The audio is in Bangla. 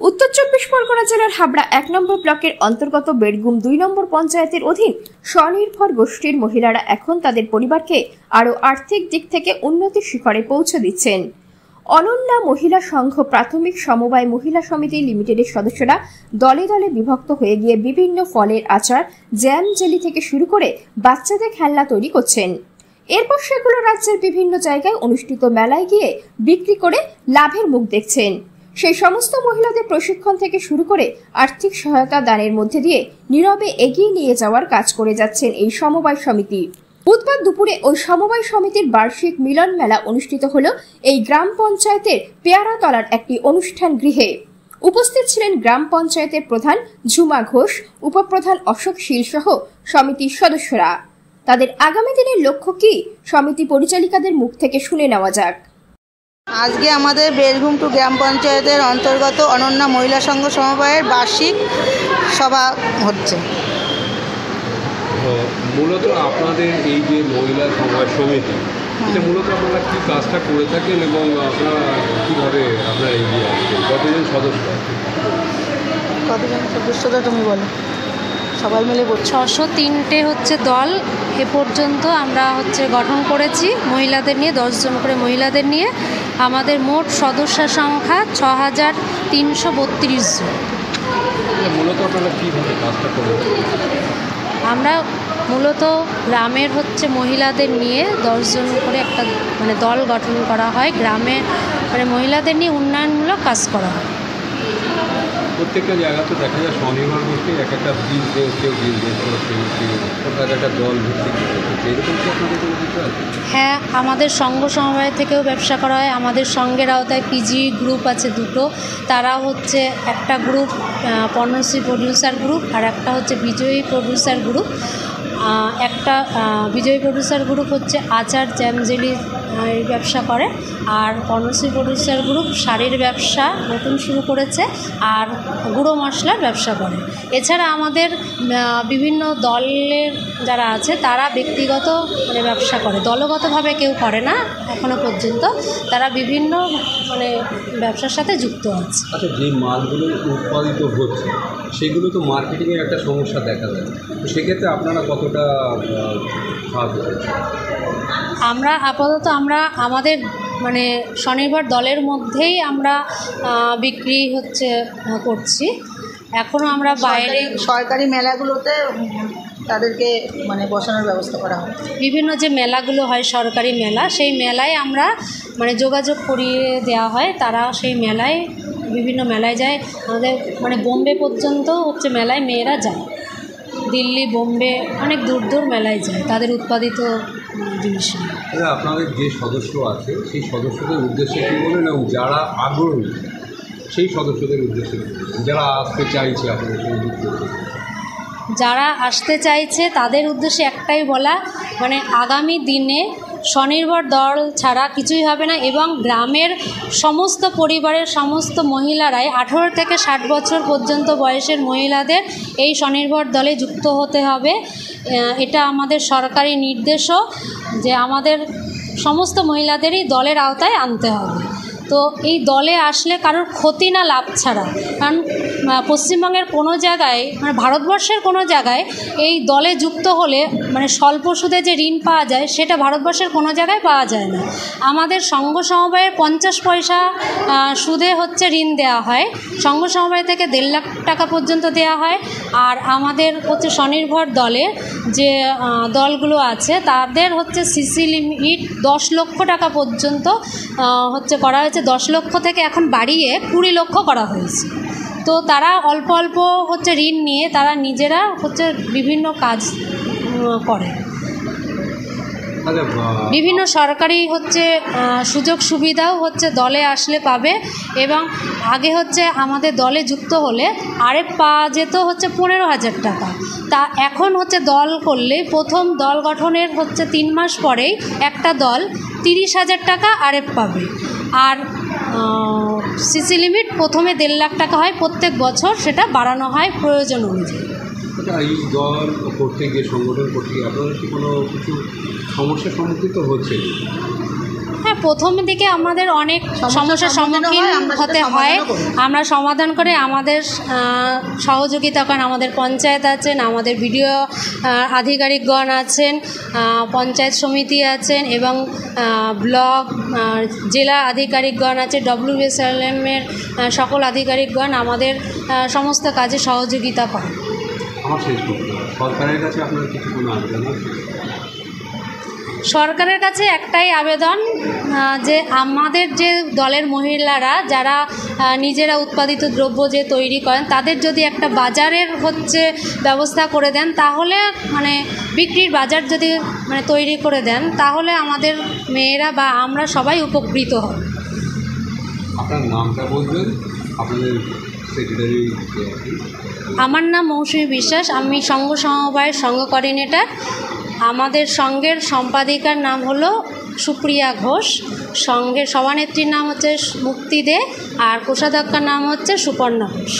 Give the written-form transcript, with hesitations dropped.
উত্তর 24 পরগনা জেলার হাবড়া 1 নম্বর ব্লকের অন্তর্গত বেড়গুম 2 নম্বর পঞ্চায়েতের অধীন স্বনির্ভর গোষ্ঠীর মহিলারা এখন তাদের পরিবারকে আরও আর্থিক দিক থেকে উন্নতির শিখরে পৌঁছে দিচ্ছেন। অনন্যা মহিলা সংঘ প্রাথমিক সমবায় মহিলা সমিতি লিমিটেডের সদস্যরা দলে দলে বিভক্ত হয়ে গিয়ে বিভিন্ন ফলের আচার, জ্যাম, জেলি থেকে শুরু করে বাচ্চাদের খেলনা তৈরি করছেন। এরপর সেগুলো রাজ্যের বিভিন্ন জায়গায় অনুষ্ঠিত মেলায় গিয়ে বিক্রি করে লাভের মুখ দেখছেন। সেই সমস্ত মহিলাদের প্রশিক্ষণ থেকে শুরু করে আর্থিক সহায়তা দানের মধ্যে দিয়ে নীরবে এগিয়ে নিয়ে যাওয়ার কাজ করে যাচ্ছেন এই সমবায় সমিতি। বুধবার দুপুরে ওই সমবায় সমিতির বার্ষিক মিলন মেলা অনুষ্ঠিত হলো এই গ্রাম পঞ্চায়েতের পেয়ারাতলার একটি অনুষ্ঠান গৃহে। উপস্থিত ছিলেন গ্রাম পঞ্চায়েতের প্রধান ঝুমা ঘোষ, উপপ্রধান অশোক শীল সহ সমিতির সদস্যরা। তাদের আগামী দিনের লক্ষ্য কি, সমিতি পরিচালিকাদের মুখ থেকে শুনে নেওয়া যাক। আজকে আমাদের বেড়গুম 2 গ্রাম পঞ্চায়েতের অন্তর্গত অনন্যা মহিলা সংঘ সমবায়ের বার্ষিক সভা হচ্ছে। মূলত আপনাদের এই যে মহিলা সমবায় সমিতি, এটা মূলত আপনারা কি কাজটা করে থাকেন এবং আপনারা কীভাবে আপনারা এগিয়ে আসছেন? কতজন সদস্য? কতজন সদস্যতা তুমি বলো? সবাই মিলে 603টে হচ্ছে দল এ পর্যন্ত আমরা গঠন করেছি মহিলাদের নিয়ে, 10 জন করে মহিলাদের নিয়ে। আমাদের মোট সদস্য সংখ্যা 6332 জন। মূলত আপনারা কীভাবে কাজটা করে? আমরা মূলত গ্রামের মহিলাদের নিয়ে 10 জন করে একটা দল গঠন করা হয়। গ্রামের মহিলাদের নিয়ে উন্নয়নমূলক কাজ করা হয়। প্রত্যেকটা জায়গাতে দেখা যায় স্বনির্ভর গোষ্ঠী একটা বিজনেস, কেউ বিজনেস করছে, একটা দল ভিত্তিক করছে, এরকম কি আপনাদের কোনো কিছু আছে? হ্যাঁ, আমাদের সংঘ সমবায় থেকেও ব্যবসা করা হয়। আমাদের সঙ্গের আওতায় পিজি গ্রুপ আছে 2টো। তারা একটা গ্রুপ পর্ণশ্রী প্রডিউসার গ্রুপ আর একটা বিজয়ী প্রডিউসার গ্রুপ। একটা বিজয়ী প্রডিউসার গ্রুপ আচার, জ্যাম, জেলি ব্যবসা করে, আর পর্ণশ্রী প্রডিউসার গ্রুপ শাড়ির ব্যবসা নতুন শুরু করেছে আর গুঁড়ো মশলার ব্যবসা করে। এছাড়া আমাদের বিভিন্ন দলের যারা আছে তারা ব্যক্তিগত ব্যবসা করে, দলগতভাবে কেউ করে না এখনো পর্যন্ত। তারা বিভিন্ন ব্যবসার সাথে যুক্ত আছে। আচ্ছা, যে মালগুলো উৎপাদিত হচ্ছে সেগুলো তো মার্কেটিংয়ের একটা সমস্যা দেখা যায়, তো সেক্ষেত্রে আপনারা কতটা সাহায্য করছেন? আমরা আপাতত আমাদের স্বনির্ভর দলের মধ্যেই আমরা বিক্রি করছি। এখনও আমরা বাইরে সরকারি মেলাগুলোতে তাদেরকে বসানোর ব্যবস্থা করা হয়। বিভিন্ন যে মেলাগুলো হয় সরকারি মেলা, সেই মেলায় আমরা যোগাযোগ করিয়ে দেওয়া হয়। তারা সেই মেলায় বিভিন্ন মেলায় যায়। আমাদের বোম্বে পর্যন্ত মেলায় মেয়েরা যায়, দিল্লি, বোম্বে, অনেক দূর দূর মেলায় যায় তাদের উৎপাদিত জিনিস। আপনাদের যে সদস্য আছে সেই সদস্যদের উদ্দেশ্যে কী বলেন, এবং যারা আগ্রহী সেই সদস্যদের উদ্দেশ্যে যারা আসতে চাইছে আপনাদের সঙ্গে যুক্ত হতে? যারা আসতে চাইছে তাদের উদ্দেশ্যে একটাই বলা, আগামী দিনে স্বনির্ভর দল ছাড়া কিছুই হবে না, এবং গ্রামের সমস্ত পরিবারের সমস্ত মহিলারাই 18 থেকে 60 বছর পর্যন্ত বয়সের মহিলাদের এই স্বনির্ভর দলে যুক্ত হতে হবে। এটা আমাদের সরকারি নির্দেশও যে আমাদের সমস্ত মহিলাদেরই দলের আওতায় আনতে হবে। তো এই দলে আসলে কারোর ক্ষতি না লাভ ছাড়া, কারণ পশ্চিমবঙ্গের কোনো জায়গায় ভারতবর্ষের কোনো জায়গায় এই দলে যুক্ত হলে স্বল্প সুদে যে ঋণ পাওয়া যায় সেটা ভারতবর্ষের কোনো জায়গায় পাওয়া যায় না। আমাদের সংঘ সমবায়ের 50 পয়সা সুদে ঋণ দেওয়া হয়। সংঘ সমবায় থেকে 1.5 লাখ টাকা পর্যন্ত দেওয়া হয়। আর আমাদের স্বনির্ভর দলের যে দলগুলো আছে তাদের সিসি লিমিট 10 লক্ষ টাকা পর্যন্ত করা হয়েছে। 10 লক্ষ থেকে এখন বাড়িয়ে 20 লক্ষ করা হয়েছে। তো তারা অল্প অল্প ঋণ নিয়ে তারা নিজেরা বিভিন্ন কাজ করে। বিভিন্ন সরকারি সুযোগ সুবিধাও দলে আসলে পাবে, এবং আগে আমাদের দলে যুক্ত হলে আরএফ পাওয়া যেত 15,000 টাকা। তা এখন দল করলে প্রথম দল গঠনের 3 মাস পরেই একটা দল 30,000 টাকা আরএফ পাবে। আর সিসি লিমিট প্রথমে 1.5 লাখ টাকা হয়, প্রত্যেক বছর সেটা বাড়ানো হয় প্রয়োজন অনুযায়ী। এই দল করতে গিয়ে, সংগঠন করতে গিয়ে আপনাদের কি কোনো কিছু সমস্যার সম্মুখীন হচ্ছে? হ্যাঁ, প্রথম দিকে আমাদের অনেক সমস্যার সম্মুখীন আমরা হতে সেটা হয়। সমাধানও করি। আমরা সমাধান করে আমাদের সহযোগিতা করেন আমাদের পঞ্চায়েত আছেন, আমাদের বিডিও আধিকারিকগণ আছেন, পঞ্চায়েত সমিতি আছেন এবং ব্লক জেলা আধিকারিকগণ আছে, WSLM-এর সকল আধিকারিকগণ আমাদের সমস্ত কাজে সহযোগিতা করেন। আমার শেষ করতে হবে, সরকারের কাছে আপনার কিছু কোনো আবেদন আছে? সরকারের কাছে একটাই আবেদন, যে আমাদের যে দলের মহিলারা যারা নিজেরা উৎপাদিত দ্রব্য যে তৈরি করেন তাদের যদি একটা বাজারের ব্যবস্থা করে দেন, তাহলে মানে বিক্রির বাজার যদি মানে তৈরি করে দেন, তাহলে আমাদের মেয়েরা বা আমরা সবাই উপকৃত হব। আপনার নামটা বলবেন, আপনাদের সেক্রেটারি। আমার নাম মৌসুমী বিশ্বাস, আমি সংঘ সমবায়ের সংঘ কোঅর্ডিনেটর। আমাদের সংঘের সম্পাদিকার নাম হলো সুপ্রিয়া ঘোষ, সংঘের সভানেত্রীর নাম হচ্ছে মুক্তি দে, আর কোষাধ্যক্ষার নাম হচ্ছে সুপর্ণা ঘোষ।